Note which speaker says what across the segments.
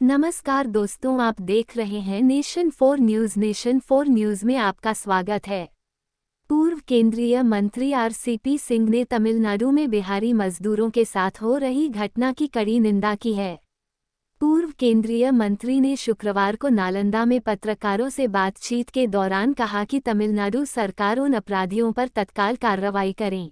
Speaker 1: नमस्कार दोस्तों, आप देख रहे हैं नेशन 4 न्यूज़। नेशन 4 न्यूज़ में आपका स्वागत है। पूर्व केंद्रीय मंत्री आरसीपी सिंह ने तमिलनाडु में बिहारी मजदूरों के साथ हो रही घटना की कड़ी निंदा की है। पूर्व केंद्रीय मंत्री ने शुक्रवार को नालंदा में पत्रकारों से बातचीत के दौरान कहा कि तमिलनाडु सरकार उन अपराधियों पर तत्काल कार्रवाई करे।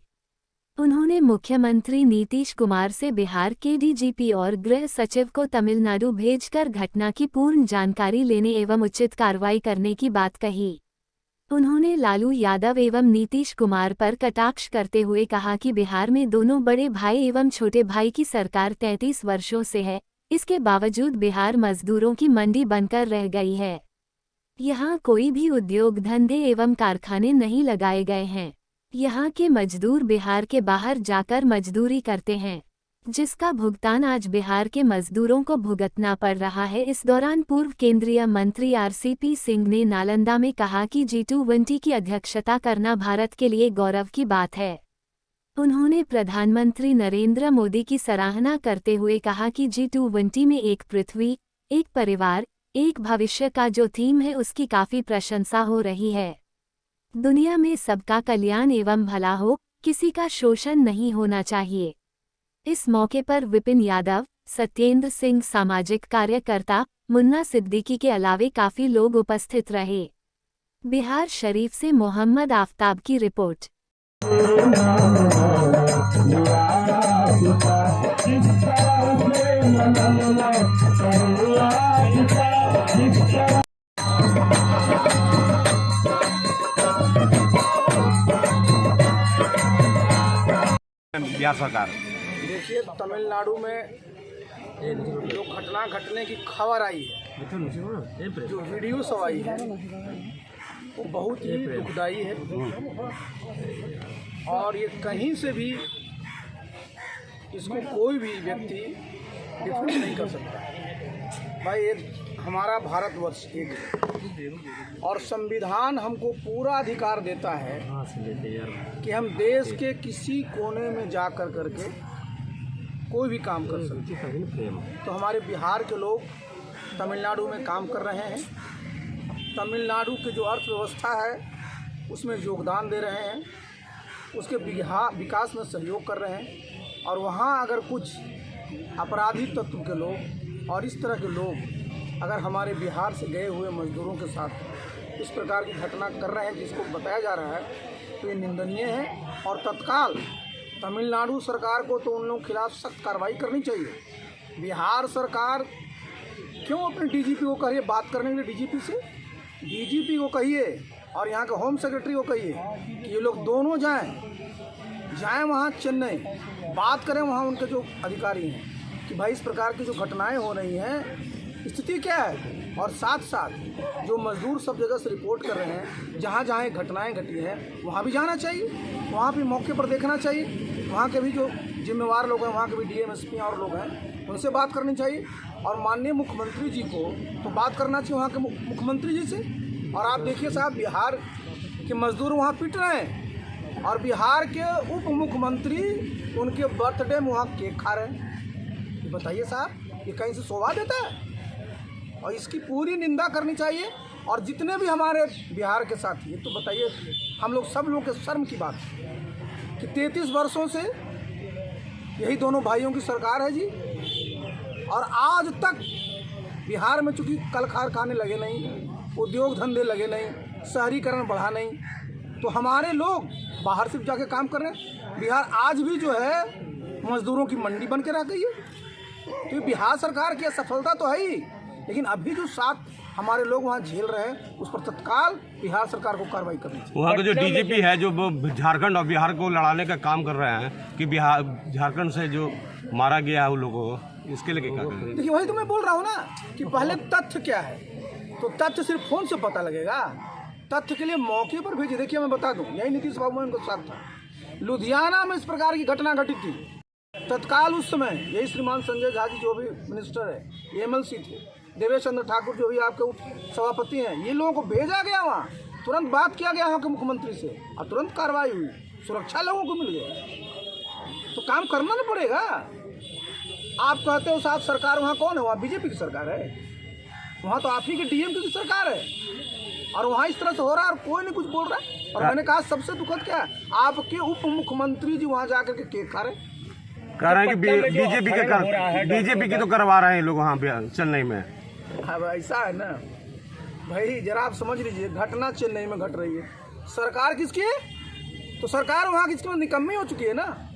Speaker 1: उन्होंने मुख्यमंत्री नीतीश कुमार से बिहार के डीजीपी और गृह सचिव को तमिलनाडु भेजकर घटना की पूर्ण जानकारी लेने एवं उचित कार्रवाई करने की बात कही। उन्होंने लालू यादव एवं नीतीश कुमार पर कटाक्ष करते हुए कहा कि बिहार में दोनों बड़े भाई एवं छोटे भाई की सरकार 33 वर्षों से है, इसके बावजूद बिहार मजदूरों की मंडी बनकर रह गई है। यहाँ कोई भी उद्योग धंधे एवं कारखाने नहीं लगाए गए हैं। यहाँ के मजदूर बिहार के बाहर जाकर मजदूरी करते हैं, जिसका भुगतान आज बिहार के मजदूरों को भुगतना पड़ रहा है। इस दौरान पूर्व केंद्रीय मंत्री आरसीपी सिंह ने नालंदा में कहा कि G20 की अध्यक्षता करना भारत के लिए गौरव की बात है। उन्होंने प्रधानमंत्री नरेंद्र मोदी की सराहना करते हुए कहा कि G20 में एक पृथ्वी, एक परिवार, एक भविष्य का जो थीम है उसकी काफ़ी प्रशंसा हो रही है। दुनिया में सबका कल्याण एवं भला हो, किसी का शोषण नहीं होना चाहिए। इस मौके पर विपिन यादव, सत्येंद्र सिंह, सामाजिक कार्यकर्ता मुन्ना सिद्दीकी के अलावे काफ़ी लोग उपस्थित रहे। बिहार शरीफ से मोहम्मद आफ्ताब की रिपोर्ट।
Speaker 2: बिहार सरकार
Speaker 3: देखिए, तमिलनाडु में जो घटना घटने की खबर आई है, जो वीडियो सब आई है, वो बहुत ही दुखदाई है। और ये कहीं से भी इसको कोई भी व्यक्ति डिफेंड नहीं कर सकता। भाई, ये हमारा भारतवर्ष एक है और संविधान हमको पूरा अधिकार देता है कि हम देश के किसी कोने में जा कर करके कोई भी काम कर सकते हैं। तो हमारे बिहार के लोग तमिलनाडु में काम कर रहे हैं, तमिलनाडु की जो अर्थव्यवस्था है उसमें योगदान दे रहे हैं, उसके विकास में सहयोग कर रहे हैं। और वहाँ अगर कुछ अपराधी तत्व के लोग और इस तरह के लोग अगर हमारे बिहार से गए हुए मजदूरों के साथ इस प्रकार की घटना कर रहे हैं जिसको बताया जा रहा है, तो ये निंदनीय है। और तत्काल तमिलनाडु सरकार को तो उन लोगों के खिलाफ सख्त कार्रवाई करनी चाहिए। बिहार सरकार क्यों अपने डीजीपी को कहिए बात करने के लिए, डीजीपी से डीजीपी को कहिए और यहाँ के होम सेक्रेटरी को कहिए कि ये लोग दोनों जाएं वहाँ चेन्नई, बात करें वहाँ उनके जो अधिकारी हैं कि भाई इस प्रकार की जो घटनाएं हो रही हैं स्थिति क्या है। और साथ साथ जो मजदूर सब जगह से रिपोर्ट कर रहे हैं, जहाँ जहाँ घटनाएं घटी हैं वहाँ भी जाना चाहिए, वहाँ भी मौके पर देखना चाहिए। वहाँ के भी जो जिम्मेवार लोग हैं, वहाँ के भी डीएम एसपी और लोग हैं, उनसे बात करनी चाहिए। और माननीय मुख्यमंत्री जी को तो बात करना चाहिए वहाँ के मुख्यमंत्री जी से। और आप देखिए साहब, बिहार के मजदूर वहाँ पिट रहे हैं और बिहार के उप मुख्यमंत्री उनके बर्थडे में वहाँ केक खा रहे हैं। बताइए साहब, ये कहीं से शोभा देता है? और इसकी पूरी निंदा करनी चाहिए। और जितने भी हमारे बिहार के साथी हैं, तो बताइए, हम लोग सब लोगों के शर्म की बात है कि 33 वर्षों से यही दोनों भाइयों की सरकार है जी, और आज तक बिहार में चूँकि कल कारखाने लगे नहीं, उद्योग धंधे लगे नहीं, शहरीकरण बढ़ा नहीं, तो हमारे लोग बाहर से जाके काम कर रहे हैं। बिहार आज भी जो है मजदूरों की मंडी बन के रह गई है। तो बिहार सरकार की असफलता तो है ही, लेकिन अभी जो साथ हमारे लोग वहाँ झेल रहे हैं उस पर तत्काल बिहार सरकार को कार्रवाई करनी चाहिए।
Speaker 2: वहाँ का जो डीजीपी है जो झारखंड और बिहार को लड़ाने का काम कर रहे हैं कि बिहार झारखंड से जो मारा गया है उन लोगों को, इसके लिए क्या करें?
Speaker 3: देखिए, वही तो मैं बोल रहा हूँ ना कि पहले तथ्य क्या है। तो तथ्य सिर्फ फोन से पता लगेगा, तथ्य के लिए मौके पर भेजिए। देखिए, मैं बता दूँ, यही नीतीश बाबू उनके साथ था, लुधियाना में इस प्रकार की घटना घटी थी। तत्काल उस समय यही श्रीमान संजय झा जी जो भी मिनिस्टर है, एमएलसी थे, देवेश चंद्र ठाकुर जो भी आपके उप सभापति हैं, ये लोगों को भेजा गया वहाँ, तुरंत बात किया गया वहाँ के मुख्यमंत्री से और तुरंत कार्रवाई हुई, सुरक्षा लोगों को मिल गई। तो काम करना ना पड़ेगा। आप कहते हो साहब सरकार वहाँ कौन है? वहाँ बीजेपी की सरकार है, वहाँ तो आप ही के डीएमके की सरकार है, और वहाँ इस तरह से हो रहा है और कोई नहीं कुछ बोल रहा है। और मैंने कहा सबसे दुखद क्या है, आपके उप मुख्यमंत्री जी वहाँ जाकर के केक खा रहे हैं,
Speaker 2: कह रहे हैं कि बीजेपी की तो करवा रहे हैं लोग वहाँ पे चेन्नई में।
Speaker 3: अब ऐसा है ना भाई, जरा आप समझ लीजिए, घटना चेन्नई में घट रही है, सरकार किसकी है? तो सरकार वहाँ किसकी निकम्मी हो चुकी है ना।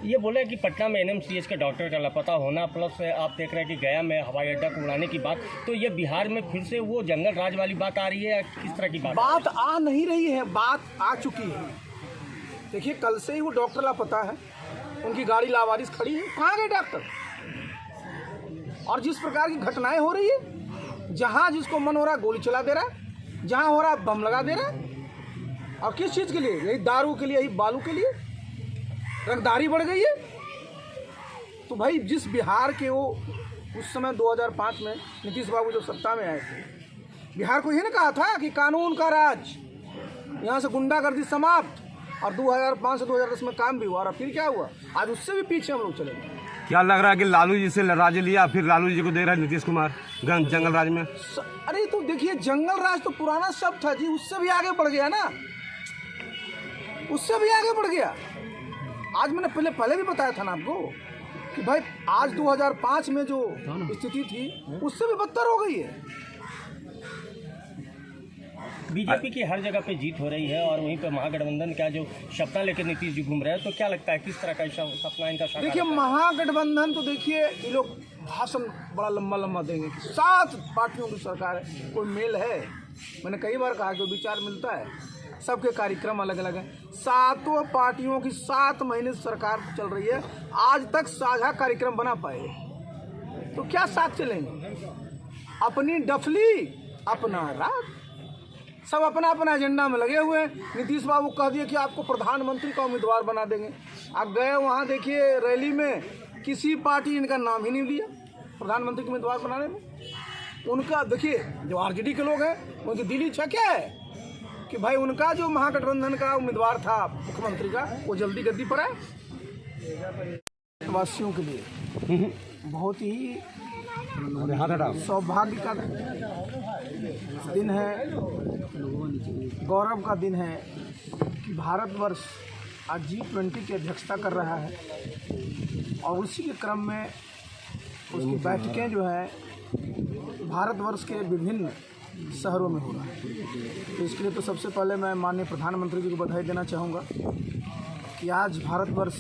Speaker 4: ये बोले कि पटना में एनएमसीएच के डॉक्टर का लापता होना, प्लस आप देख रहे हैं कि गया में हवाई अड्डा को उड़ाने की बात, तो ये बिहार में फिर से वो जंगल राज वाली बात आ रही है या किस तरह की
Speaker 3: बात आ नहीं रही है, बात आ चुकी है। देखिए कल से ही वो डॉक्टर लापता है, उनकी गाड़ी लावारिस खड़ी है, कहाँ गए डॉक्टर? और जिस प्रकार की घटनाएं हो रही है, जहाँ जिसको मन हो रहा है गोली चला दे रहा है, जहाँ हो रहा है बम लगा दे रहा है, और किस चीज़ के लिए? यही दारू के लिए, यही बालू के लिए। रंगदारी बढ़ गई है। तो भाई जिस बिहार के वो उस समय 2005 में नीतीश बाबू जब सत्ता में आए थे, बिहार को यही ना कहा था कि कानून का राज, यहाँ से गुंडागर्दी समाप्त, और 2005 से 2010 में काम भी हुआ। और फिर क्या हुआ? आज उससे भी पीछे हम लोग चले गए।
Speaker 2: क्या लग रहा है कि लालू जी से राज लिया, फिर लालू जी को दे रहा है नीतीश कुमार जंगल राज में?
Speaker 3: अरे तो देखिए, जंगल राज तो पुराना शब्द था जी, उससे भी आगे बढ़ गया ना, उससे भी आगे बढ़ गया। आज मैंने पहले भी बताया था ना आपको कि भाई आज 2005 में जो स्थिति थी उससे भी बदतर हो गई है।
Speaker 4: बीजेपी की हर जगह पे जीत हो रही है और वहीं पे महागठबंधन का जो सपना लेकर नीतीश जी घूम रहे हैं, तो क्या लगता है किस तरह का सपना इनका?
Speaker 3: देखिए महागठबंधन तो देखिए, ये लोग भाषण बड़ा लंबा लंबा देंगे कि 7 पार्टियों की सरकार है, कोई मेल है? मैंने कई बार कहा कि विचार मिलता है, सबके कार्यक्रम अलग अलग हैं। 7 पार्टियों की 7 महीने से सरकार चल रही है, आज तक साझा कार्यक्रम बना पाए तो क्या साथ चलेंगे? अपनी डफली अपना राग, सब अपना अपना एजेंडा में लगे हुए हैं। नीतीश बाबू कह दिए कि आपको प्रधानमंत्री का उम्मीदवार बना देंगे, आप गए वहाँ देखिए रैली में, किसी पार्टी इनका नाम ही नहीं दिया प्रधानमंत्री के उम्मीदवार बनाने में। उनका देखिए, जो आरजेडी के लोग हैं उनकी दिली इच्छा क्या है कि भाई उनका जो महागठबंधन का उम्मीदवार था मुख्यमंत्री का, वो जल्दी गद्दी पर आए। वासियों के लिए बहुत ही सौभाग्य का दिन है, गौरव का दिन है कि भारतवर्ष आज G20 की अध्यक्षता कर रहा है, और उसी के क्रम में उसकी बैठकें जो है भारतवर्ष के विभिन्न शहरों में हो रहा है। तो इसके लिए तो सबसे पहले मैं माननीय प्रधानमंत्री जी को बधाई देना चाहूँगा कि आज भारतवर्ष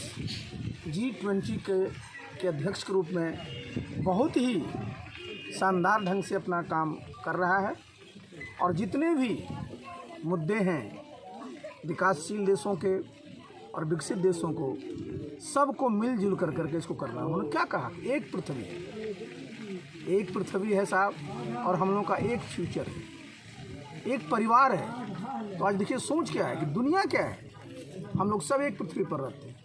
Speaker 3: G20 के अध्यक्ष के रूप में बहुत ही शानदार ढंग से अपना काम कर रहा है, और जितने भी मुद्दे हैं विकासशील देशों के और विकसित देशों को, सबको मिलजुल करके इसको करना है। उन्होंने क्या कहा? एक पृथ्वी है साहब, और हम लोगों का एक फ्यूचर है, एक परिवार है। तो आज देखिए सोच क्या है कि दुनिया क्या है, हम लोग सब एक पृथ्वी पर रहते हैं,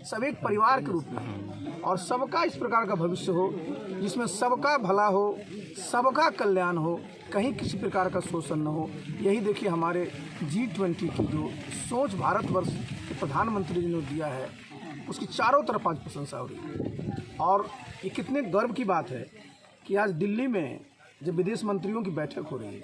Speaker 3: सब एक परिवार के रूप में हैं, और सबका इस प्रकार का भविष्य हो जिसमें सबका भला हो, सबका कल्याण हो, कहीं किसी प्रकार का शोषण न हो। यही देखिए हमारे G20 की जो सोच भारतवर्ष के प्रधानमंत्री जी ने दिया है, उसकी चारों तरफ आज प्रशंसा हो रही है। और ये कितने गर्व की बात है कि आज दिल्ली में जब विदेश मंत्रियों की बैठक हो रही है,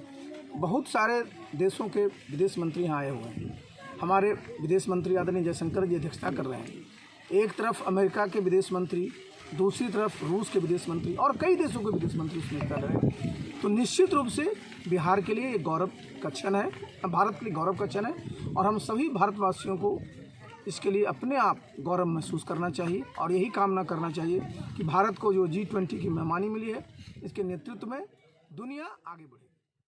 Speaker 3: बहुत सारे देशों के विदेश मंत्री यहाँ आए हुए हैं। हमारे विदेश मंत्री आदरणीय जयशंकर जी अध्यक्षता कर रहे हैं। एक तरफ अमेरिका के विदेश मंत्री, दूसरी तरफ रूस के विदेश मंत्री, और कई देशों के विदेश मंत्री उसमें कर रहे हैं। तो निश्चित रूप से बिहार के लिए ये गौरव का क्षण है, भारत के लिए गौरव का क्षण है, और हम सभी भारतवासियों को इसके लिए अपने आप गौरव महसूस करना चाहिए, और यही कामना करना चाहिए कि भारत को जो G20 की मेहमानी मिली है, इसके नेतृत्व में दुनिया आगे बढ़े।